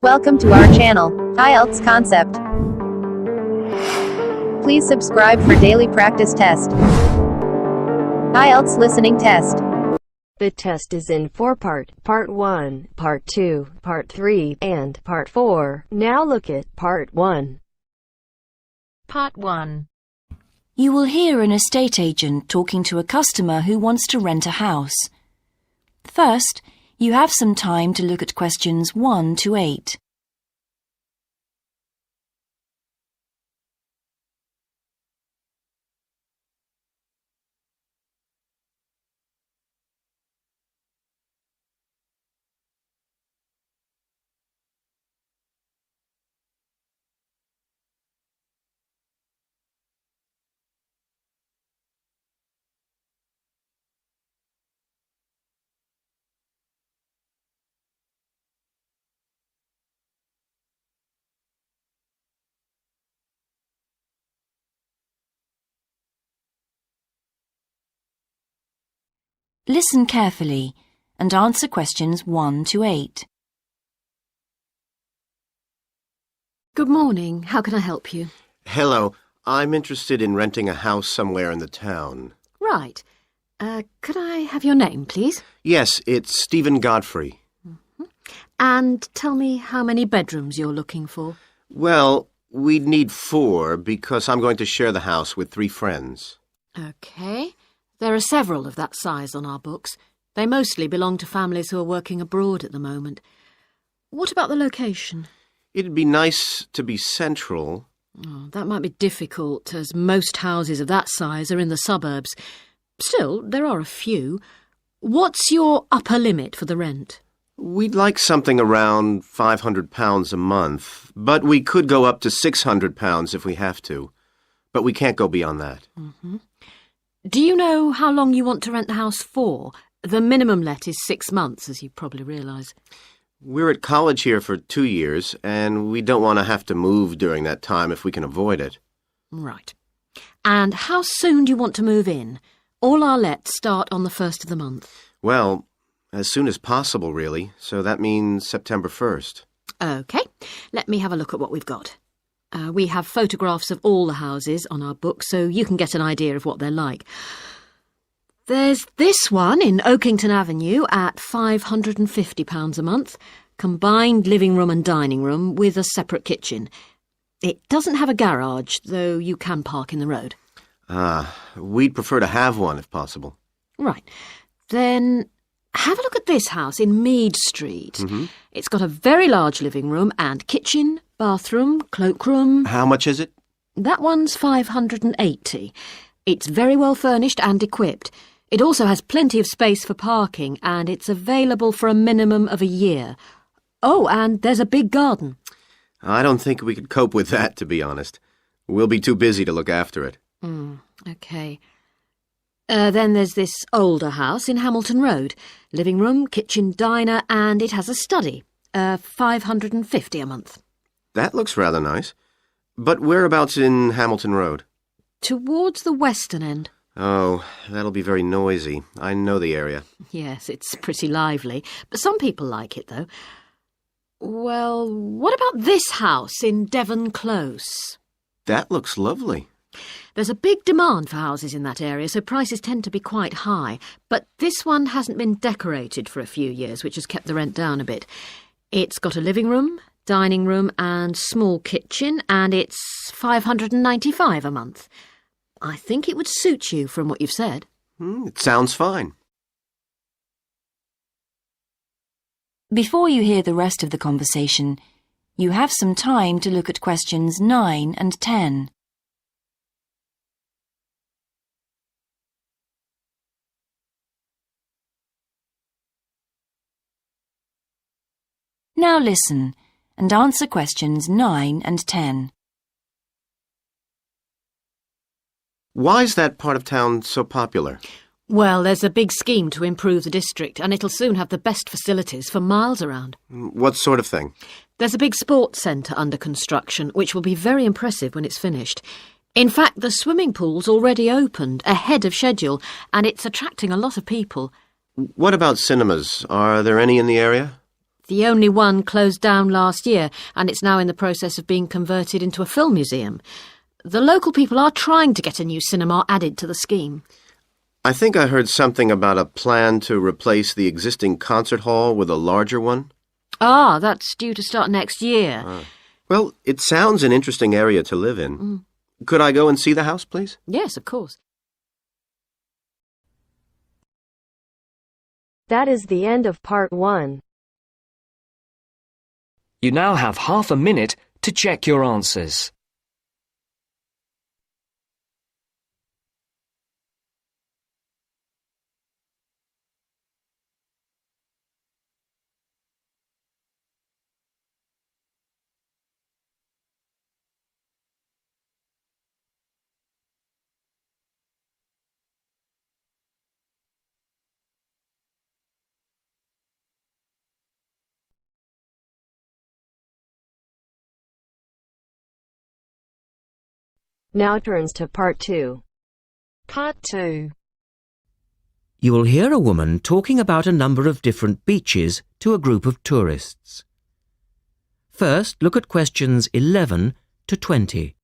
Welcome to our channel, Ielts Concept. Please subscribe for daily practice test. Ielts listening test. The test is in 4-part, Part 1, Part 2, Part 3, and Part 4. Now look at Part 1. Part 1. You will hear an estate agent talking to a customer who wants to rent a house. First, you have some time to look at questions 1 to 8. Listen carefully and answer questions 1 to 8. Good morning. How can I help you? Hello. I'm interested in renting a house somewhere in the town. Right. Could I have your name, please? Yes, it's Stephen Godfrey. And tell me how many bedrooms you're looking for. Well, we'd need 4 because I'm going to share the house with 3 friends. OK. There are several of that size on our books. They mostly belong to families who are working abroad at the moment. What about the location? It'd be nice to be central. Oh, that might be difficult, as most houses of that size are in the suburbs. Still, there are a few. What's your upper limit for the rent? We'd like something around £500 a month, but we could go up to £600 if we have to. But we can't go beyond that. Do you know how long you want to rent the house for? The minimum let is 6 months, as you probably realise. We're at college here for 2 years, and we don't want to have to move during that time if we can avoid it. Right. And how soon do you want to move in? All our lets start on the 1st of the month. Well, as soon as possible, really, so that means September 1st. OK. Let me have a look at what we've got. We have photographs of all the houses on our book, so you can get an idea of what they're like. There's this one in Oakington Avenue at £550 a month, combined living room and dining room with a separate kitchen. It doesn't have a garage, though you can park in the road. We'd prefer to have one if possible. Right. Then have a look at this house in Mead Street. It's got a very large living room and kitchen, bathroom, cloakroom. How much is it? That one's £580. It's very well furnished and equipped. It also has plenty of space for parking, and it's available for a minimum of a year. Oh, and there's a big garden. I don't think we could cope with that, to be honest. We'll be too busy to look after it. OK. Then there's this older house in Hamilton Road. Living room, kitchen, diner, and it has a study. £550 a month. That looks rather nice. But whereabouts in Hamilton Road? Towards the western end. Oh, that'll be very noisy. I know the area. Yes, it's pretty lively. But some people like it, though. Well, what about this house in Devon Close? That looks lovely. There's a big demand for houses in that area, so prices tend to be quite high. But this one hasn't been decorated for a few years, which has kept the rent down a bit. It's got a living room, dining room and small kitchen, and it's £595 a month. I think it would suit you from what you've said. It sounds fine. Before you hear the rest of the conversation, you have some time to look at questions 9 and 10. Now listen and answer questions 9 and 10. Why is that part of town so popular? Well, there's a big scheme to improve the district, and it'll soon have the best facilities for miles around. What sort of thing? There's a big sports centre under construction, which will be very impressive when it's finished. In fact, the swimming pool's already opened, ahead of schedule, and it's attracting a lot of people. What about cinemas? Are there any in the area? The only one closed down last year, and it's now in the process of being converted into a film museum. The local people are trying to get a new cinema added to the scheme. I think I heard something about a plan to replace the existing concert hall with a larger one. Ah, that's due to start next year. Well, it sounds an interesting area to live in. Could I go and see the house, please? Yes, of course. That is the end of part 1. You now have half a minute to check your answers. Now turns to part 2. Part 2. You will hear a woman talking about a number of different beaches to a group of tourists. First, look at questions 11 to 20.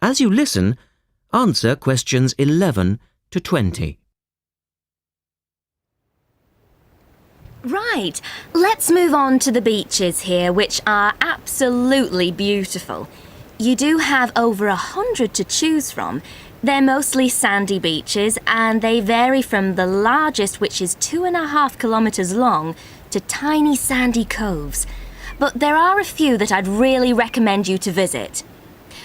As you listen, answer questions 11 to 20. Right, let's move on to the beaches here, which are absolutely beautiful. You do have over 100 to choose from. They're mostly sandy beaches, and they vary from the largest, which is 2.5 kilometres long, to tiny sandy coves. But there are a few that I'd really recommend you to visit.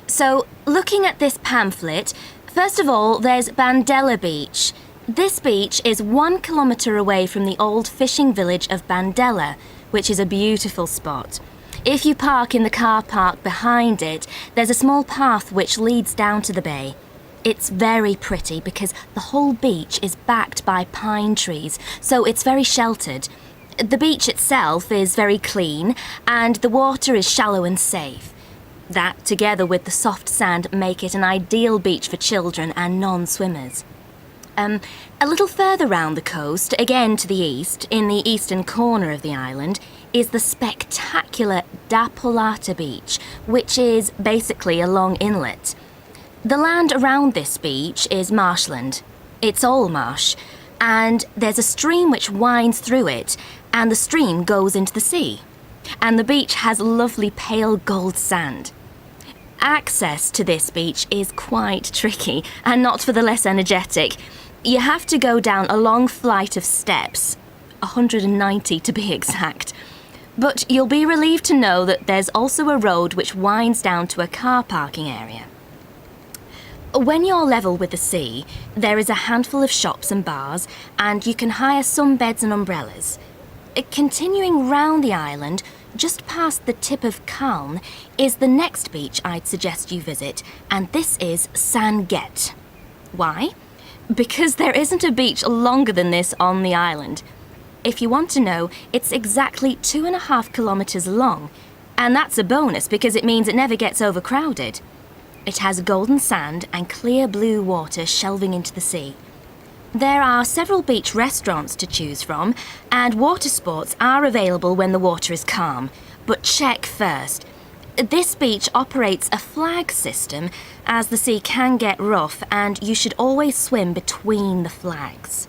So, looking at this pamphlet, first of all, there's Bandella Beach. This beach is 1 kilometre away from the old fishing village of Bandella, which is a beautiful spot. If you park in the car park behind it, there's a small path which leads down to the bay. It's very pretty because the whole beach is backed by pine trees, so it's very sheltered. The beach itself is very clean, and the water is shallow and safe. That, together with the soft sand, make it an ideal beach for children and non-swimmers. A little further round the coast, again to the east, in the eastern corner of the island, is the spectacular Da Polata Beach, which is basically a long inlet. The land around this beach is marshland. It's all marsh, and there's a stream which winds through it, and the stream goes into the sea. And the beach has lovely pale gold sand. Access to this beach is quite tricky, and not for the less energetic. You have to go down a long flight of steps, 190 to be exact. But you'll be relieved to know that there's also a road which winds down to a car parking area. When you're level with the sea, there is a handful of shops and bars, and you can hire some beds and umbrellas. Continuing round the island, just past the tip of Calne, is the next beach I'd suggest you visit, and this is San Get. Why? Because there isn't a beach longer than this on the island. If you want to know, it's exactly 2.5 kilometres long, and that's a bonus because it means it never gets overcrowded. It has golden sand and clear blue water shelving into the sea. There are several beach restaurants to choose from, and water sports are available when the water is calm. But check first. This beach operates a flag system, as the sea can get rough, and you should always swim between the flags.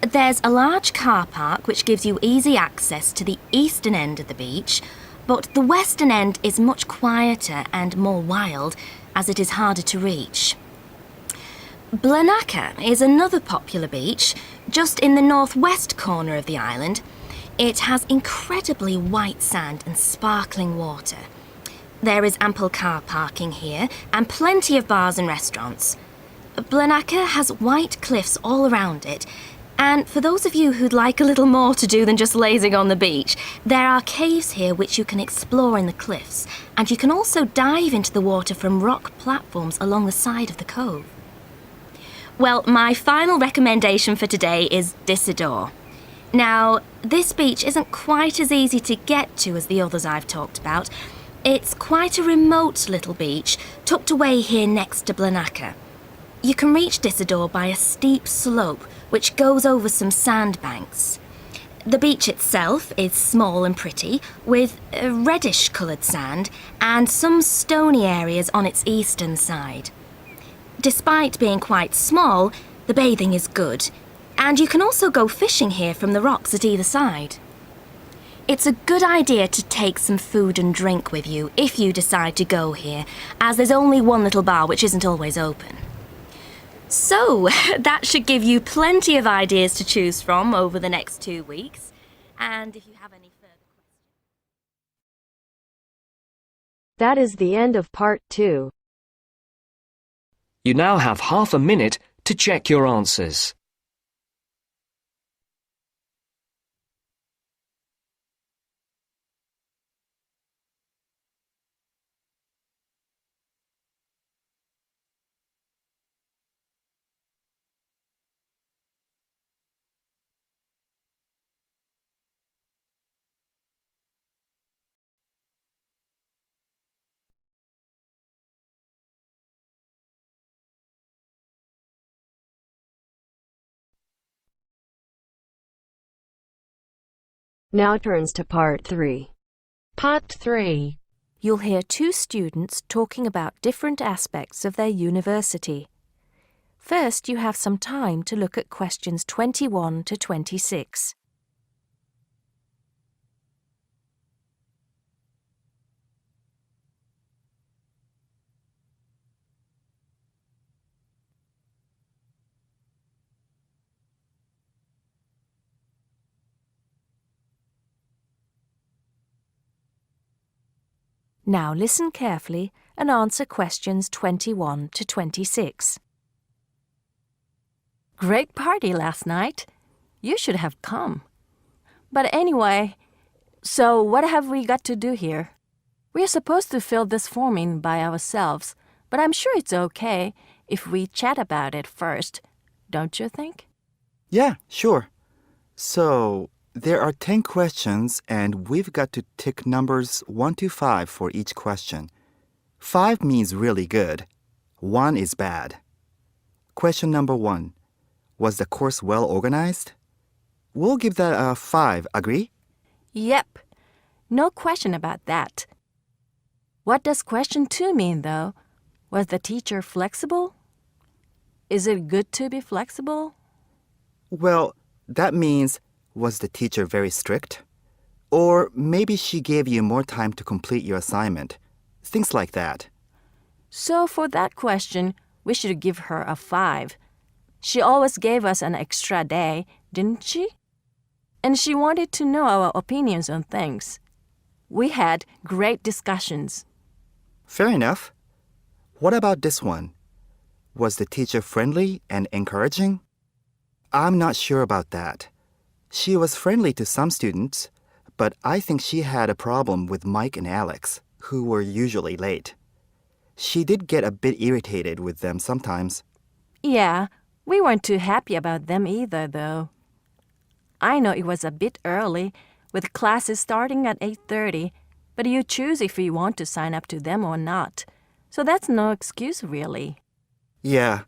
There's a large car park which gives you easy access to the eastern end of the beach, but the western end is much quieter and more wild, as it is harder to reach. Blanaka is another popular beach, just in the northwest corner of the island. It has incredibly white sand and sparkling water. There is ample car parking here and plenty of bars and restaurants. Blanaka has white cliffs all around it, and for those of you who'd like a little more to do than just lazing on the beach, there are caves here which you can explore in the cliffs, and you can also dive into the water from rock platforms along the side of the cove. Well, my final recommendation for today is Disador. Now, this beach isn't quite as easy to get to as the others I've talked about. It's quite a remote little beach, tucked away here next to Blanaka. You can reach Disador by a steep slope which goes over some sandbanks. The beach itself is small and pretty, with reddish-coloured sand and some stony areas on its eastern side. Despite being quite small, the bathing is good, and you can also go fishing here from the rocks at either side. It's a good idea to take some food and drink with you if you decide to go here, as there's only one little bar which isn't always open. So, that should give you plenty of ideas to choose from over the next 2 weeks. And if you have any further questions... That is the end of part 2. You now have half a minute to check your answers. Now turns to part 3. Part 3. You'll hear 2 students talking about different aspects of their university. First, you have some time to look at questions 21 to 26. Now listen carefully and answer questions 21 to 26. Great party last night. You should have come. But anyway, so what have we got to do here? We're supposed to fill this form in by ourselves, but I'm sure it's okay if we chat about it first, don't you think? Yeah, sure. So, there are 10 questions and we've got to tick numbers 1 to 5 for each question. 5 means really good. 1 is bad. Question number 1. Was the course well organized? We'll give that a 5, agree? Yep. No question about that. What does question 2 mean, though? Was the teacher flexible? Is it good to be flexible? Well, that means, was the teacher very strict? Or maybe she gave you more time to complete your assignment. Things like that. So for that question, we should give her a 5. She always gave us an extra day, didn't she? And she wanted to know our opinions on things. We had great discussions. Fair enough. What about this one? Was the teacher friendly and encouraging? I'm not sure about that. She was friendly to some students, but I think she had a problem with Mike and Alex, who were usually late. She did get a bit irritated with them sometimes. Yeah, we weren't too happy about them either, though. I know it was a bit early, with classes starting at 8:30, but you choose if you want to sign up to them or not. So that's no excuse, really. Yeah,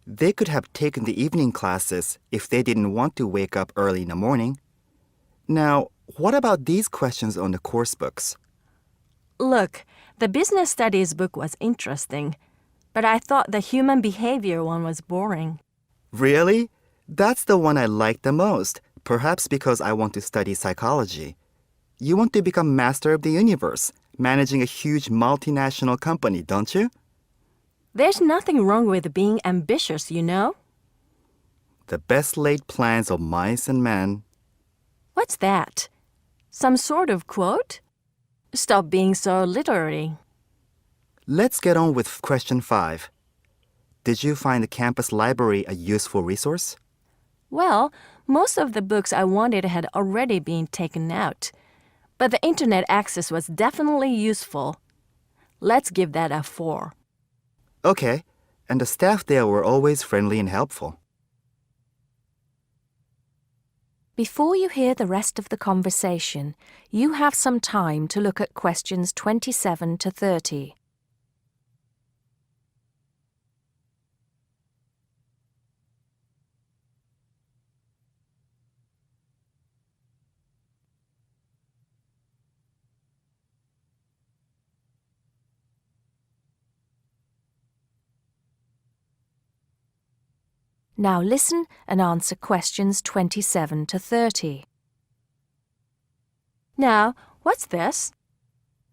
they could have taken the evening classes if they didn't want to wake up early in the morning. Now, what about these questions on the course books? Look, the business studies book was interesting, but I thought the human behavior one was boring. Really? That's the one I like the most, perhaps because I want to study psychology. You want to become master of the universe, managing a huge multinational company, don't you? There's nothing wrong with being ambitious, you know? The best laid plans of mice and men. What's that? Some sort of quote? Stop being so literary. Let's get on with question 5. Did you find the campus library a useful resource? Well, most of the books I wanted had already been taken out, but the internet access was definitely useful. Let's give that a 4. Okay, and the staff there were always friendly and helpful. Before you hear the rest of the conversation, you have some time to look at questions 27 to 30. Now listen and answer questions 27 to 30. Now, what's this?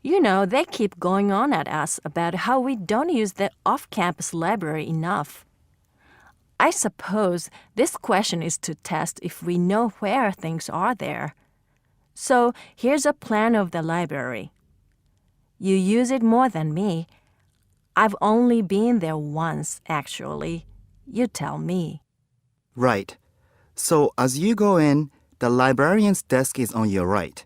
You know, they keep going on at us about how we don't use the off-campus library enough. I suppose this question is to test if we know where things are there. So here's a plan of the library. You use it more than me. I've only been there once, actually. You tell me. Right. So as you go in, the librarian's desk is on your right.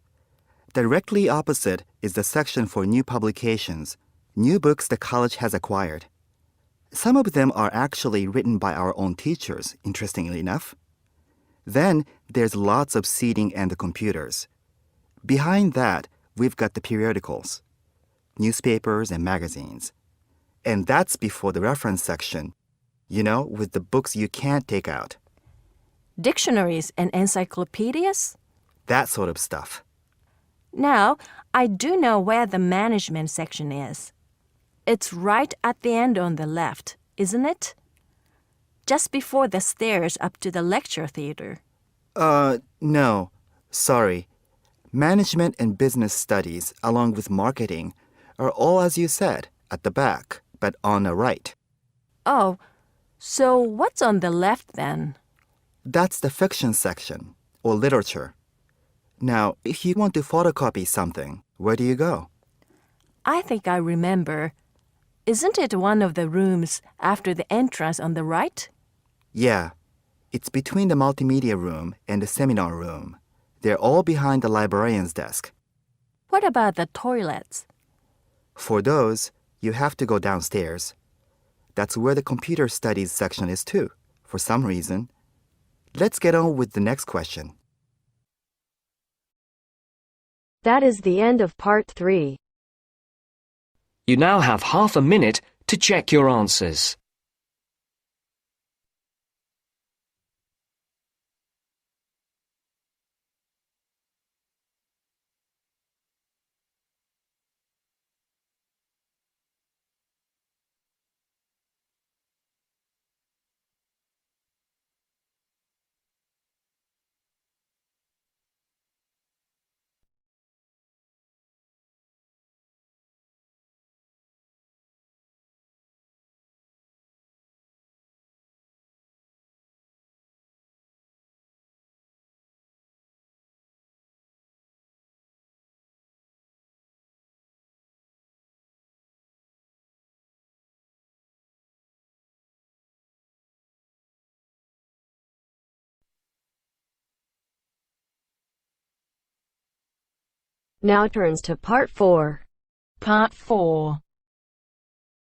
Directly opposite is the section for new publications, new books the college has acquired. Some of them are actually written by our own teachers, interestingly enough. Then there's lots of seating and the computers. Behind that, we've got the periodicals, newspapers and magazines. And that's before the reference section, you know, with the books you can't take out. Dictionaries and encyclopedias? That sort of stuff. Now, I do know where the management section is. It's right at the end on the left, isn't it? Just before the stairs up to the lecture theater. No. Sorry. Management and business studies, along with marketing, are all, as you said, at the back, but on the right. Oh, so what's on the left then? That's the fiction section, or literature. Now, if you want to photocopy something, where do you go? I think I remember. Isn't it one of the rooms after the entrance on the right? Yeah. It's between the multimedia room and the seminar room. They're all behind the librarian's desk. What about the toilets? For those, you have to go downstairs. That's where the computer studies section is too, for some reason. Let's get on with the next question. That is the end of part 3. You now have half a minute to check your answers. Now turns to part 4. Part 4.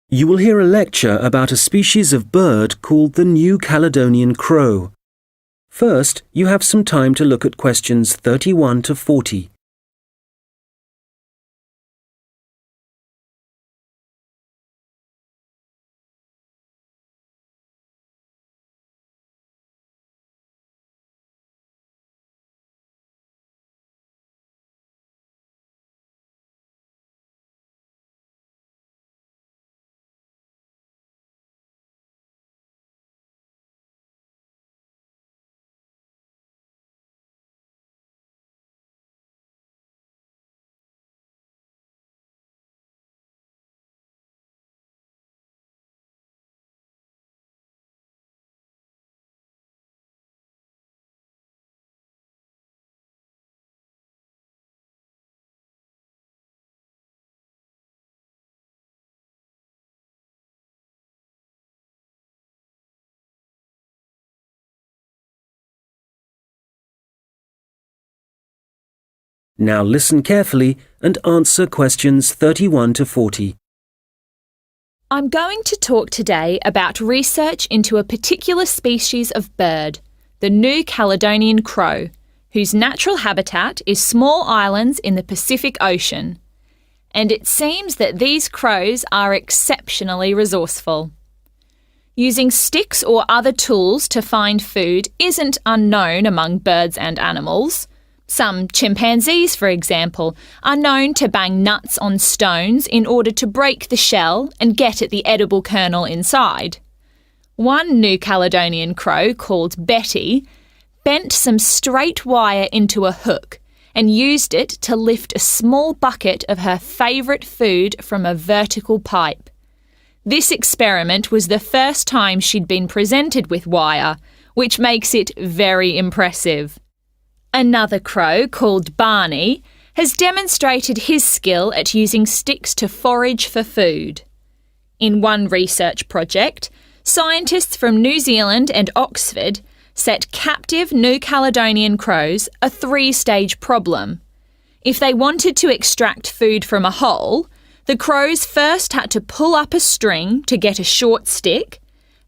You will hear a lecture about a species of bird called the New Caledonian crow. First, you have some time to look at questions 31 to 40. Now listen carefully and answer questions 31 to 40. I'm going to talk today about research into a particular species of bird, the New Caledonian crow, whose natural habitat is small islands in the Pacific Ocean. And it seems that these crows are exceptionally resourceful. Using sticks or other tools to find food isn't unknown among birds and animals. Some chimpanzees, for example, are known to bang nuts on stones in order to break the shell and get at the edible kernel inside. One New Caledonian crow, called Betty, bent some straight wire into a hook and used it to lift a small bucket of her favourite food from a vertical pipe. This experiment was the first time she'd been presented with wire, which makes it very impressive. Another crow, called Barney, has demonstrated his skill at using sticks to forage for food. In one research project, scientists from New Zealand and Oxford set captive New Caledonian crows a 3-stage problem. If they wanted to extract food from a hole, the crows first had to pull up a string to get a short stick,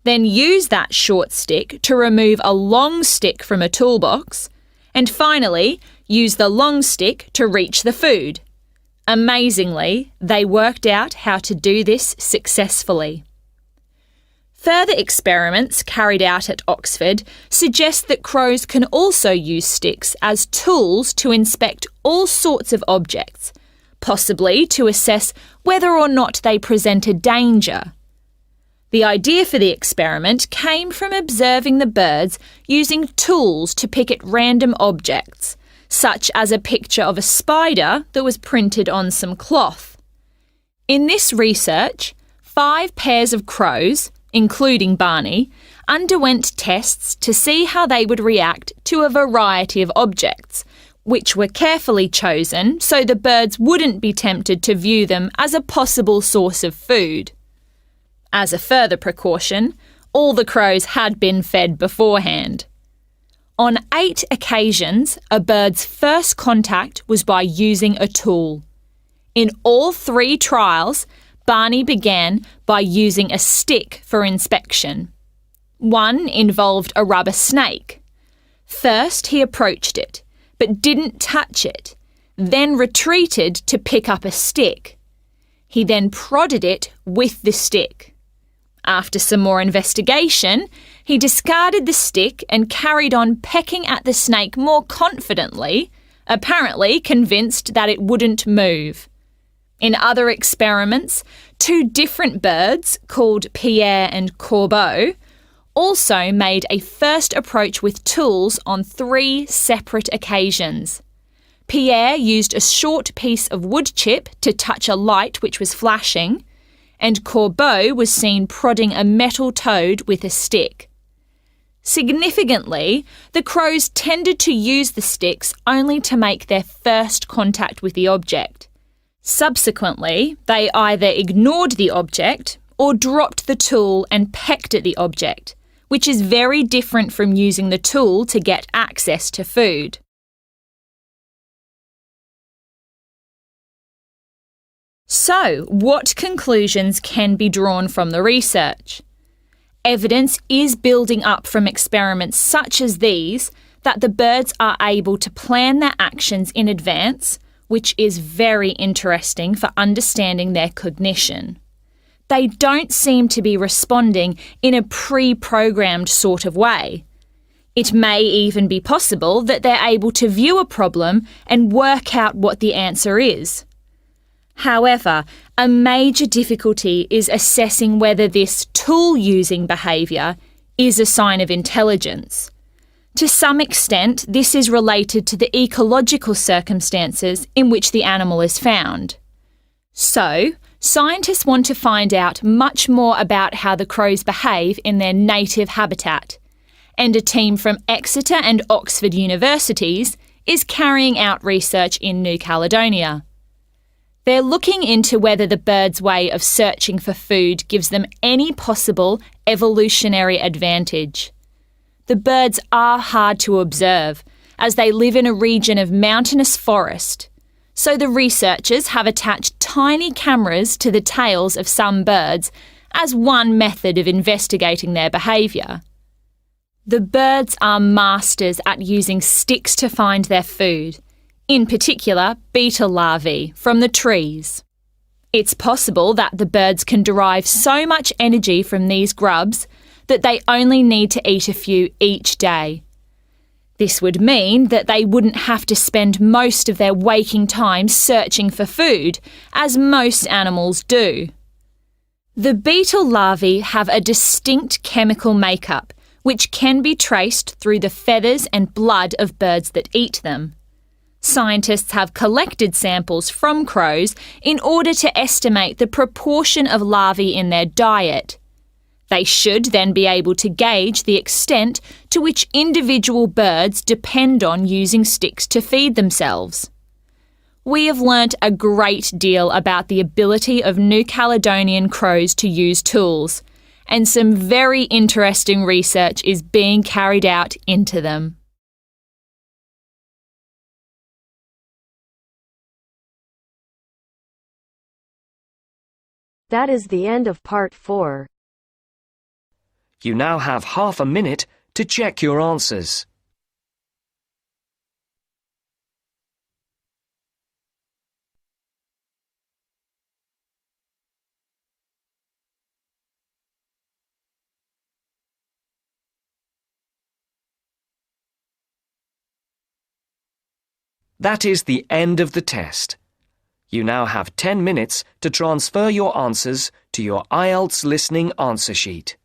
then use that short stick to remove a long stick from a toolbox, and finally use the long stick to reach the food. Amazingly, they worked out how to do this successfully. Further experiments carried out at Oxford suggest that crows can also use sticks as tools to inspect all sorts of objects, possibly to assess whether or not they present a danger. The idea for the experiment came from observing the birds using tools to pick at random objects, such as a picture of a spider that was printed on some cloth. In this research, 5 pairs of crows, including Barney, underwent tests to see how they would react to a variety of objects, which were carefully chosen so the birds wouldn't be tempted to view them as a possible source of food. As a further precaution, all the crows had been fed beforehand. On 8 occasions, a bird's first contact was by using a tool. In all 3 trials, Barney began by using a stick for inspection. One involved a rubber snake. First, he approached it, but didn't touch it, then retreated to pick up a stick. He then prodded it with the stick. After some more investigation, he discarded the stick and carried on pecking at the snake more confidently, apparently convinced that it wouldn't move. In other experiments, 2 different birds, called Pierre and Corbeau, also made a first approach with tools on 3 separate occasions. Pierre used a short piece of wood chip to touch a light which was flashing, and Corbeau was seen prodding a metal toad with a stick. Significantly, the crows tended to use the sticks only to make their first contact with the object. Subsequently, they either ignored the object or dropped the tool and pecked at the object, which is very different from using the tool to get access to food. So, what conclusions can be drawn from the research? Evidence is building up from experiments such as these that the birds are able to plan their actions in advance, which is very interesting for understanding their cognition. They don't seem to be responding in a pre-programmed sort of way. It may even be possible that they're able to view a problem and work out what the answer is. However, a major difficulty is assessing whether this tool-using behaviour is a sign of intelligence. To some extent, this is related to the ecological circumstances in which the animal is found. So, scientists want to find out much more about how the crows behave in their native habitat, and a team from Exeter and Oxford universities is carrying out research in New Caledonia. They're looking into whether the birds' way of searching for food gives them any possible evolutionary advantage. The birds are hard to observe, as they live in a region of mountainous forest. So the researchers have attached tiny cameras to the tails of some birds as one method of investigating their behaviour. The birds are masters at using sticks to find their food, in particular beetle larvae from the trees. It's possible that the birds can derive so much energy from these grubs that they only need to eat a few each day. This would mean that they wouldn't have to spend most of their waking time searching for food, as most animals do. The beetle larvae have a distinct chemical makeup, which can be traced through the feathers and blood of birds that eat them. Scientists have collected samples from crows in order to estimate the proportion of larvae in their diet. They should then be able to gauge the extent to which individual birds depend on using sticks to feed themselves. We have learnt a great deal about the ability of New Caledonian crows to use tools, and some very interesting research is being carried out into them. That is the end of part 4. You now have half a minute to check your answers. That is the end of the test. You now have 10 minutes to transfer your answers to your Ielts listening answer sheet.